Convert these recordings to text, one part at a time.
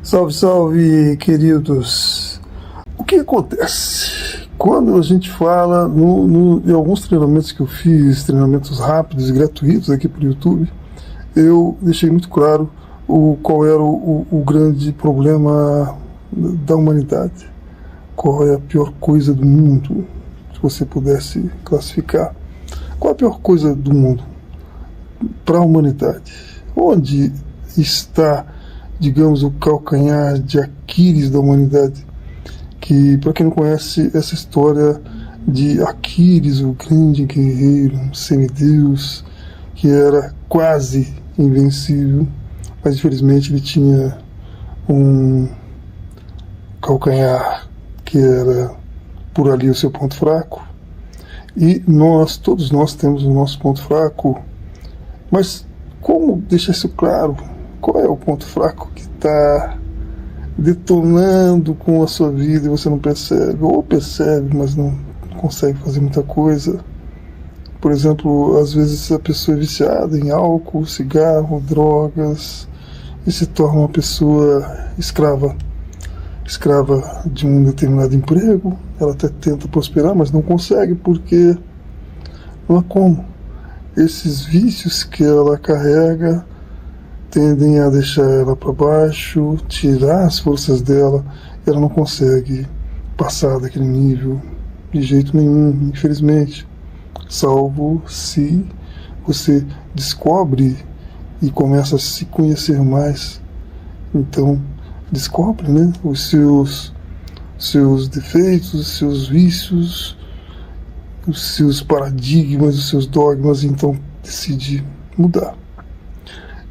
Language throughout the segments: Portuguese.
Salve, salve, queridos! O que acontece? Quando a gente fala em alguns treinamentos que eu fiz, treinamentos rápidos e gratuitos aqui para o YouTube, eu deixei muito claro qual era o grande problema da humanidade. Qual é a pior coisa do mundo, se você pudesse classificar. Qual é a pior coisa do mundo para a humanidade? Onde está, digamos, o calcanhar de Aquiles da humanidade? Que, para quem não conhece essa história de Aquiles, o grande guerreiro, um semideus, que era quase invencível, mas infelizmente ele tinha um calcanhar que era por ali o seu ponto fraco. E todos nós temos o nosso ponto fraco, mas como deixar isso claro? Qual é o ponto fraco que está detonando com a sua vida e você não percebe, ou percebe, mas não consegue fazer muita coisa? Por exemplo, às vezes a pessoa é viciada em álcool, cigarro, drogas, e se torna uma pessoa escrava de um determinado emprego. Ela até tenta prosperar, mas não consegue, porque não há como. Esses vícios que ela carrega tendem a deixar ela para baixo, tirar as forças dela, e ela não consegue passar daquele nível de jeito nenhum, infelizmente, salvo se você descobre e começa a se conhecer mais. Então descobre, né, os seus defeitos, os seus vícios, os seus paradigmas, os seus dogmas, e então decide mudar.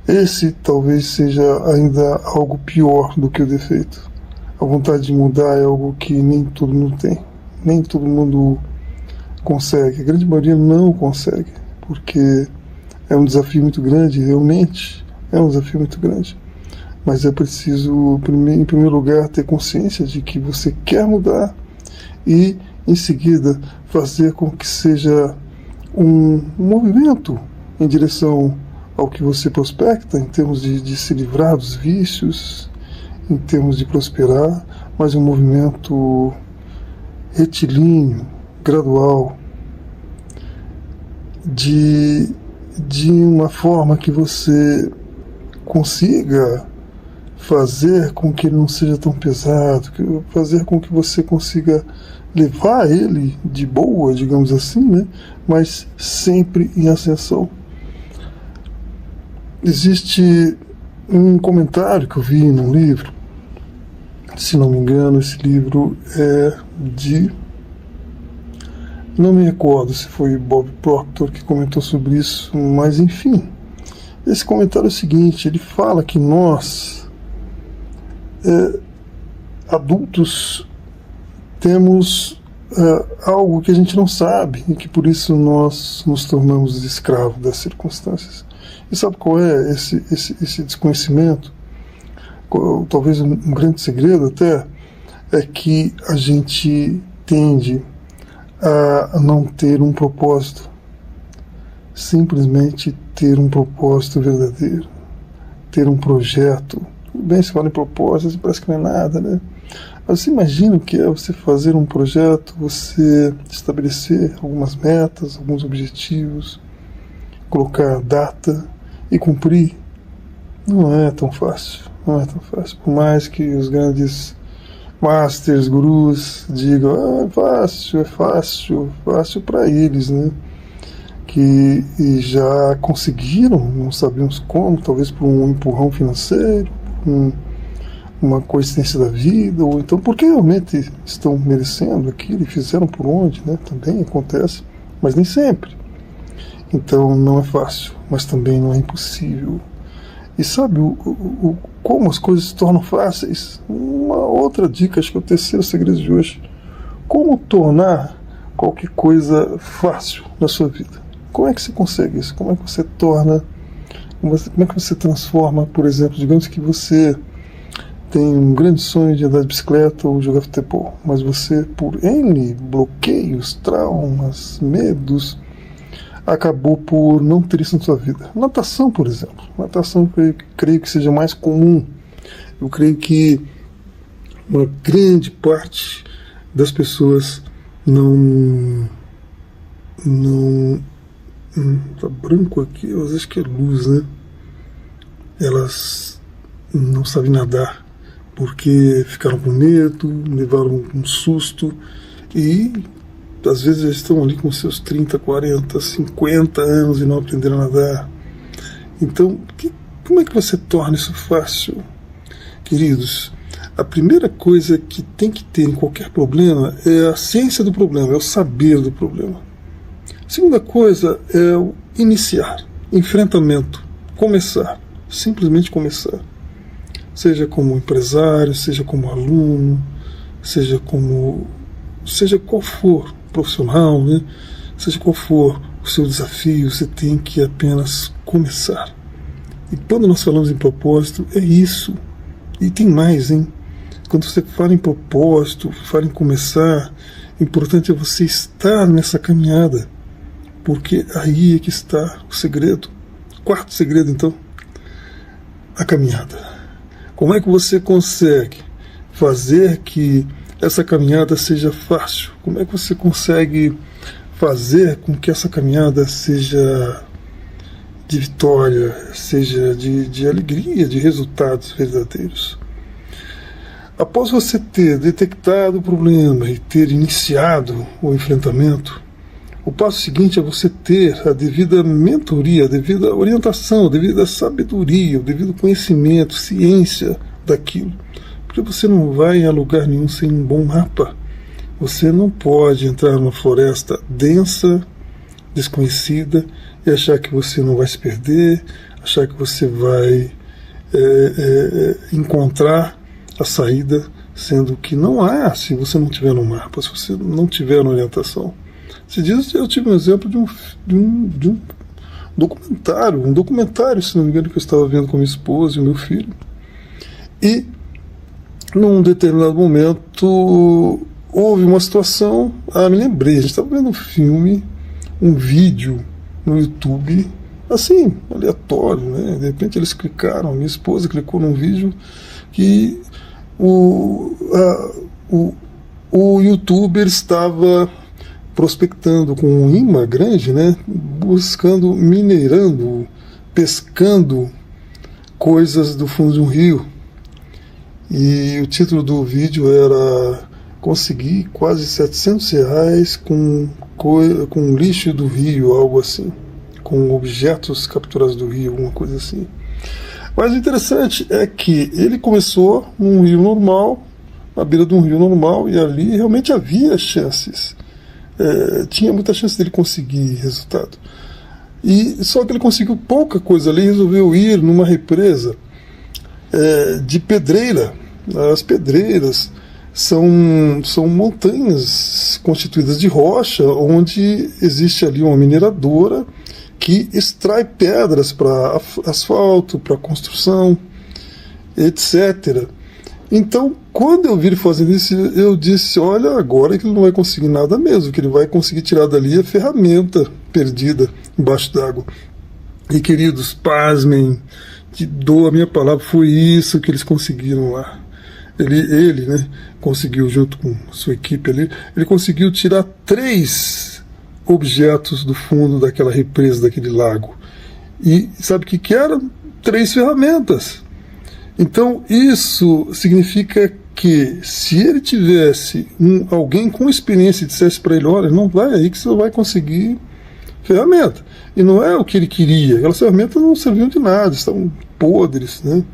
Esse talvez seja ainda algo pior do que o defeito. A vontade de mudar é algo que nem todo mundo tem, nem todo mundo consegue. A grande maioria não consegue, porque é um desafio muito grande, realmente é um desafio muito grande. Mas é preciso, em primeiro lugar, ter consciência de que você quer mudar e, em seguida, fazer com que seja um movimento em direção ao que você prospecta, em termos de se livrar dos vícios, em termos de prosperar, mas um movimento retilíneo, gradual, de uma forma que você consiga fazer com que ele não seja tão pesado, fazer com que você consiga levar ele de boa, digamos assim, né? Mas sempre em ascensão. Existe um comentário que eu vi num livro, se não me engano, esse livro é de... não me recordo se foi Bob Proctor que comentou sobre isso, mas enfim. Esse comentário é o seguinte: ele fala que nós, adultos, temos algo que a gente não sabe e que por isso nós nos tornamos escravos das circunstâncias. E sabe qual é esse desconhecimento? Talvez um grande segredo até é que a gente tende a não ter um propósito, simplesmente ter um propósito verdadeiro, ter um projeto. Bem, se fala em propósito, parece que não é nada, né? Mas você imagina o que é você fazer um projeto, você estabelecer algumas metas, alguns objetivos, colocar data e cumprir? Não é tão fácil, não é tão fácil. Por mais que os grandes masters, gurus digam, é fácil para eles, né? Que já conseguiram, não sabemos como, talvez por um empurrão financeiro, uma coincidência da vida, ou então porque realmente estão merecendo aquilo e fizeram por onde, né? Também acontece, mas nem sempre. Então não é fácil, mas também não é impossível. E sabe como as coisas se tornam fáceis? Uma outra dica, acho que é o terceiro segredo de hoje. Como tornar qualquer coisa fácil na sua vida? Como é que você consegue isso? Como é que você torna... Como é que você transforma, por exemplo, digamos que você tem um grande sonho de andar de bicicleta ou jogar futebol, mas você, por N bloqueios, traumas, medos, acabou por não ter isso na sua vida. Natação, por exemplo. Natação, eu creio que seja mais comum Eu creio que uma grande parte das pessoas não tá branco aqui, eu acho que é luz, né? Elas não sabem nadar porque ficaram com medo, levaram um susto e às vezes eles estão ali com seus 30, 40, 50 anos e não aprenderam a nadar. Então, como é que você torna isso fácil? Queridos, a primeira coisa que tem que ter em qualquer problema é a ciência do problema, é o saber do problema. A segunda coisa é o iniciar, enfrentamento, começar, simplesmente começar. Seja como empresário, seja como aluno, seja qual for, profissional, né? Seja qual for o seu desafio, você tem que apenas começar. E quando nós falamos em propósito, é isso. E tem mais, hein? Quando você fala em propósito, fala em começar, o importante é você estar nessa caminhada, porque aí é que está o segredo. Quarto segredo, então, a caminhada. Como é que você consegue fazer que essa caminhada seja fácil? Como é que você consegue fazer com que essa caminhada seja de vitória, seja de alegria, de resultados verdadeiros? Após você ter detectado o problema e ter iniciado o enfrentamento, o passo seguinte é você ter a devida mentoria, a devida orientação, a devida sabedoria, o devido conhecimento, ciência daquilo. Porque você não vai a lugar nenhum sem um bom mapa. Você não pode entrar numa floresta densa, desconhecida, e achar que você não vai se perder, achar que você vai encontrar a saída, sendo que não há se você não tiver no mapa, se você não tiver na orientação. Esses dias eu tive um exemplo de um documentário, se não me engano, que eu estava vendo com minha esposa e o meu filho. E, num determinado momento, houve uma situação, me lembrei, a gente estava vendo um vídeo no YouTube, assim, aleatório, né? De repente eles clicaram, minha esposa clicou num vídeo que o youtuber estava prospectando com um imã grande, né, minerando, pescando coisas do fundo de um rio. E o título do vídeo era "Consegui quase R$700 com lixo do rio", algo assim, com objetos capturados do rio, alguma coisa assim. Mas o interessante é que ele começou num rio normal, na beira de um rio normal, e ali realmente havia chances. Tinha muita chance dele conseguir resultado. Só que ele conseguiu pouca coisa ali e resolveu ir numa represa de pedreira. As pedreiras são montanhas constituídas de rocha, onde existe ali uma mineradora que extrai pedras para asfalto, para construção, etc. Então, quando eu vi ele fazendo isso, eu disse, olha, agora que ele não vai conseguir nada mesmo, que ele vai conseguir tirar dali a ferramenta perdida embaixo d'água. E, queridos, pasmem, que dou a minha palavra, foi isso que eles conseguiram lá. Ele, né, conseguiu, junto com sua equipe ali, ele conseguiu tirar 3 objetos do fundo daquela represa, daquele lago. E sabe o que eram? 3 ferramentas. Então isso significa que se ele tivesse alguém com experiência e dissesse para ele, olha, não vai aí que você vai conseguir ferramenta. E não é o que ele queria, aquelas ferramentas não serviam de nada, estavam podres, né,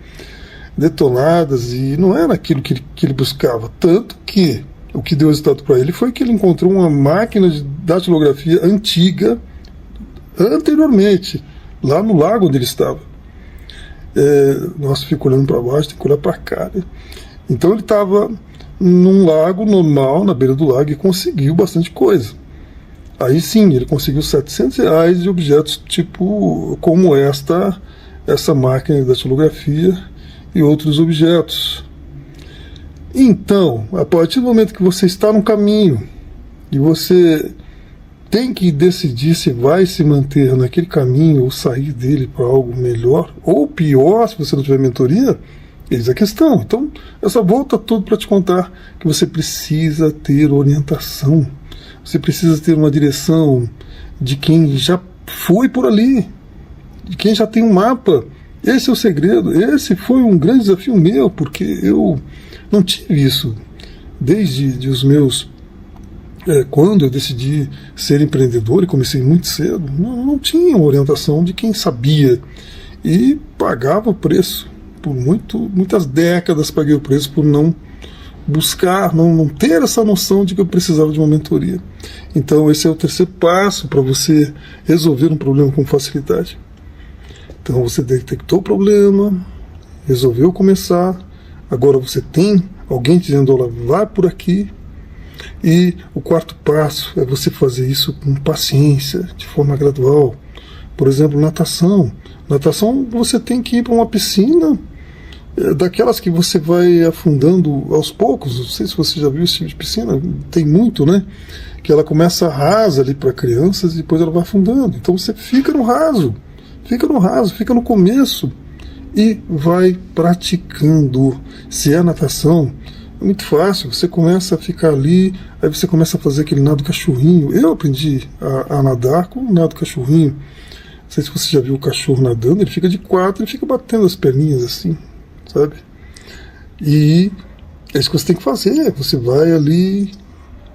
detonadas, e não era aquilo que ele buscava. Tanto que o que deu resultado para ele foi que ele encontrou uma máquina de datilografia antiga, anteriormente, lá no lago onde ele estava. Nossa, fico olhando para baixo, tem que olhar para cá, né? Então ele estava num lago normal, na beira do lago, e conseguiu bastante coisa. Aí sim, ele conseguiu R$700 de objetos tipo como essa máquina de datilografia e outros objetos. Então, a partir do momento que você está no caminho e você tem que decidir se vai se manter naquele caminho ou sair dele para algo melhor, ou pior, se você não tiver mentoria, Eis a questão. Então, eu só volto tudo para te contar que você precisa ter orientação, você precisa ter uma direção de quem já foi por ali, de quem já tem um mapa. Esse é o segredo. Esse foi um grande desafio meu, porque eu não tive isso desde os meus... quando eu decidi ser empreendedor e comecei muito cedo, não tinha uma orientação de quem sabia e pagava o preço. Por muitas décadas paguei o preço por não buscar, não ter essa noção de que eu precisava de uma mentoria. Então esse é o terceiro passo para você resolver um problema com facilidade. Então você detectou o problema, resolveu começar, agora você tem alguém te dizendo, olha, vai por aqui. E o quarto passo é você fazer isso com paciência, de forma gradual. Por exemplo, natação. Natação, você tem que ir para uma piscina daquelas que você vai afundando aos poucos. Não sei se você já viu esse tipo de piscina, tem muito, né? Que ela começa rasa ali para crianças e depois ela vai afundando. Então você fica no raso, fica no começo e vai praticando. Se é natação, é muito fácil, você começa a ficar ali, aí você começa a fazer aquele nado cachorrinho. Eu aprendi a nadar com o nado cachorrinho. Não sei se você já viu o cachorro nadando, ele fica de quatro, ele fica batendo as perninhas assim, sabe? E é isso que você tem que fazer, você vai ali,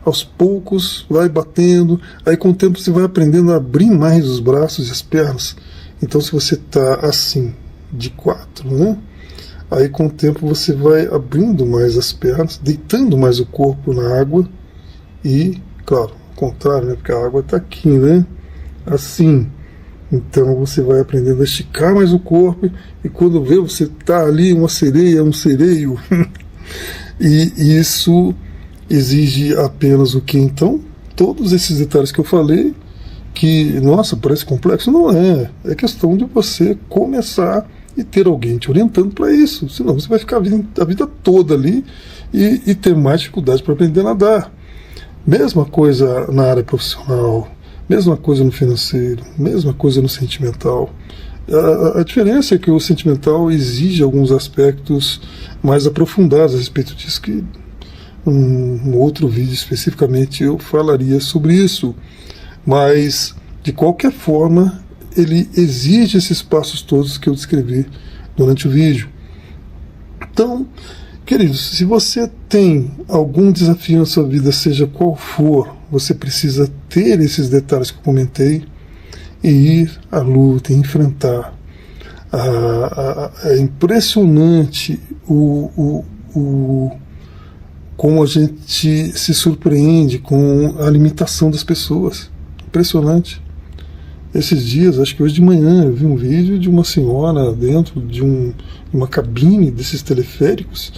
aos poucos, vai batendo, aí com o tempo você vai aprendendo a abrir mais os braços e as pernas. Então se você está assim, de quatro, né? Aí com o tempo você vai abrindo mais as pernas, deitando mais o corpo na água e, claro, ao contrário, né? Porque a água está aqui, né? Assim. Então você vai aprendendo a esticar mais o corpo e quando vê você está ali uma sereia, um sereio. E isso exige apenas o que então? Todos esses detalhes que eu falei, que, nossa, parece complexo, não é. É questão de você começar e ter alguém te orientando para isso. Senão você vai ficar a vida toda ali e ter mais dificuldade para aprender a nadar. Mesma coisa na área profissional, mesma coisa no financeiro, mesma coisa no sentimental. A diferença é que o sentimental exige alguns aspectos mais aprofundados a respeito disso, que um outro vídeo especificamente eu falaria sobre isso. Mas, de qualquer forma, ele exige esses passos todos que eu descrevi durante o vídeo. Então, queridos, se você tem algum desafio na sua vida, seja qual for, você precisa ter esses detalhes que eu comentei e ir à luta, e enfrentar. É impressionante como a gente se surpreende com a limitação das pessoas. Impressionante. Esses dias, acho que hoje de manhã, eu vi um vídeo de uma senhora dentro de uma cabine desses teleféricos.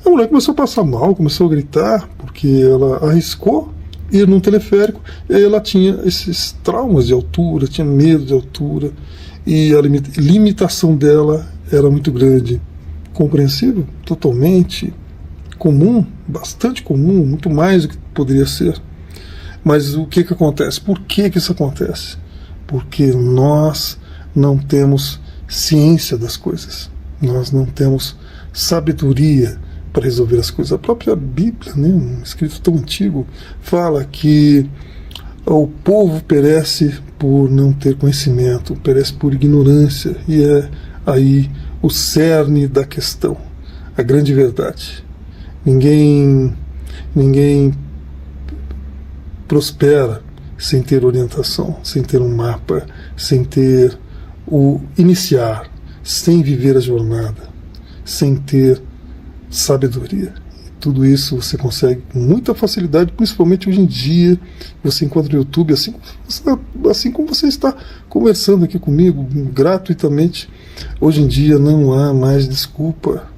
A mulher começou a passar mal, começou a gritar, porque ela arriscou ir num teleférico, e aí ela tinha esses traumas de altura, tinha medo de altura, e a limitação dela era muito grande. Compreensível? Totalmente comum, bastante comum, muito mais do que poderia ser. Mas o que acontece? Por que isso acontece? Porque nós não temos ciência das coisas, nós não temos sabedoria para resolver as coisas. A própria Bíblia, né, um escrito tão antigo, fala que o povo perece por não ter conhecimento, perece por ignorância, e é aí o cerne da questão, a grande verdade. Ninguém prospera sem ter orientação, sem ter um mapa, sem ter o iniciar, sem viver a jornada, sem ter sabedoria. E tudo isso você consegue com muita facilidade, principalmente hoje em dia. Você encontra no YouTube, assim como você está conversando aqui comigo, gratuitamente. Hoje em dia não há mais desculpa.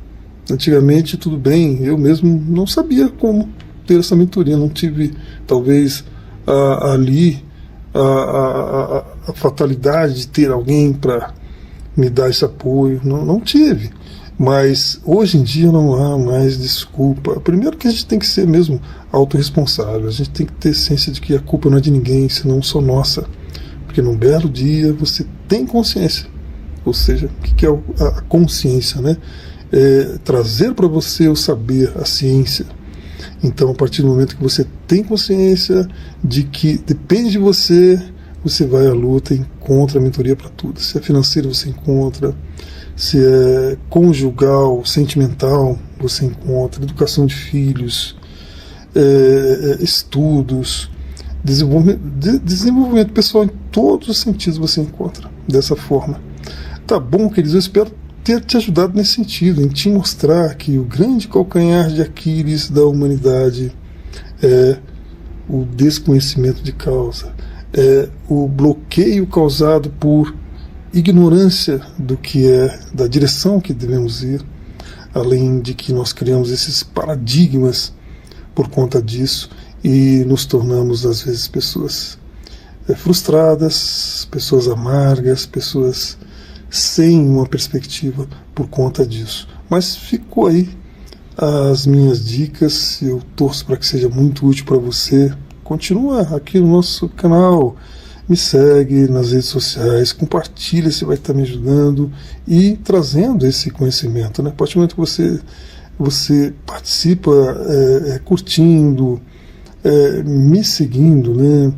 Antigamente, tudo bem, eu mesmo não sabia como ter essa mentoria, não tive, talvez, ali a fatalidade de ter alguém para me dar esse apoio, não tive. Mas hoje em dia não há mais desculpa. Primeiro que a gente tem que ser mesmo autorresponsável, a gente tem que ter ciência de que a culpa não é de ninguém, senão só nossa. Porque num belo dia você tem consciência. Ou seja, o que é a consciência, né? trazer para você o saber, a ciência. Então, a partir do momento que você tem consciência de que depende de você, você vai à luta e encontra a mentoria para tudo. Se é financeiro, você encontra. Se é conjugal, sentimental, você encontra. Educação de filhos, estudos, desenvolvimento pessoal em todos os sentidos você encontra dessa forma. Tá bom, queridos? Eu espero ter te ajudado nesse sentido, em te mostrar que o grande calcanhar de Aquiles da humanidade é o desconhecimento de causa, é o bloqueio causado por ignorância do que é, da direção que devemos ir, além de que nós criamos esses paradigmas por conta disso e nos tornamos às vezes pessoas frustradas, pessoas amargas, pessoas sem uma perspectiva por conta disso. Mas ficou aí as minhas dicas, eu torço para que seja muito útil para você. Continua aqui no nosso canal, me segue nas redes sociais, compartilha se vai estar me ajudando e trazendo esse conhecimento, né? A partir do momento que você participa curtindo, me seguindo, né?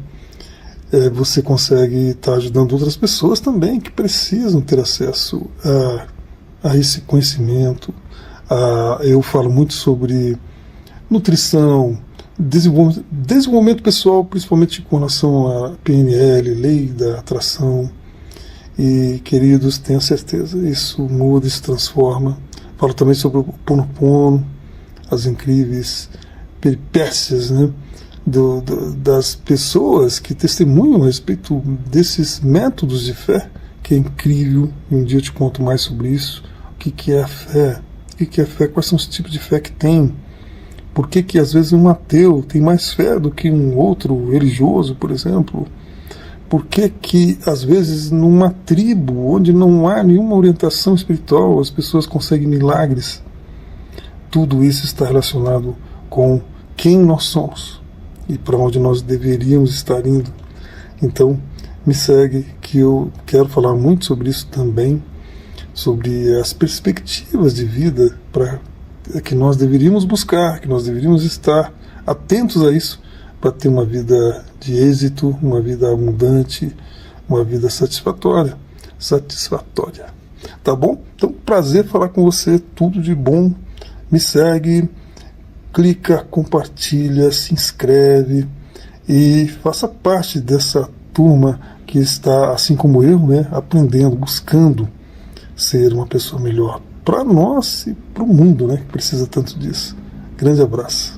Você consegue estar ajudando outras pessoas também que precisam ter acesso a esse conhecimento. Eu falo muito sobre nutrição, desenvolvimento pessoal, principalmente com relação à PNL, lei da atração. E, queridos, tenham certeza, isso muda, isso transforma. Falo também sobre o Ho'oponopono, as incríveis peripécias, né, das pessoas que testemunham a respeito desses métodos de fé, que é incrível, e um dia eu te conto mais sobre isso. O que é a fé? O que é fé? Quais são os tipos de fé que tem? Por que às vezes um ateu tem mais fé do que um outro religioso, por exemplo? Por que às vezes numa tribo onde não há nenhuma orientação espiritual as pessoas conseguem milagres? Tudo isso está relacionado com quem nós somos e para onde nós deveríamos estar indo. Então, me segue que eu quero falar muito sobre isso também, sobre as perspectivas de vida que nós deveríamos buscar, que nós deveríamos estar atentos a isso para ter uma vida de êxito, uma vida abundante, uma vida satisfatória. Tá bom? Então, prazer falar com você, tudo de bom. Me segue, clica, compartilha, se inscreve e faça parte dessa turma que está, assim como eu, né, aprendendo, buscando ser uma pessoa melhor para nós e para o mundo, né, que precisa tanto disso. Grande abraço.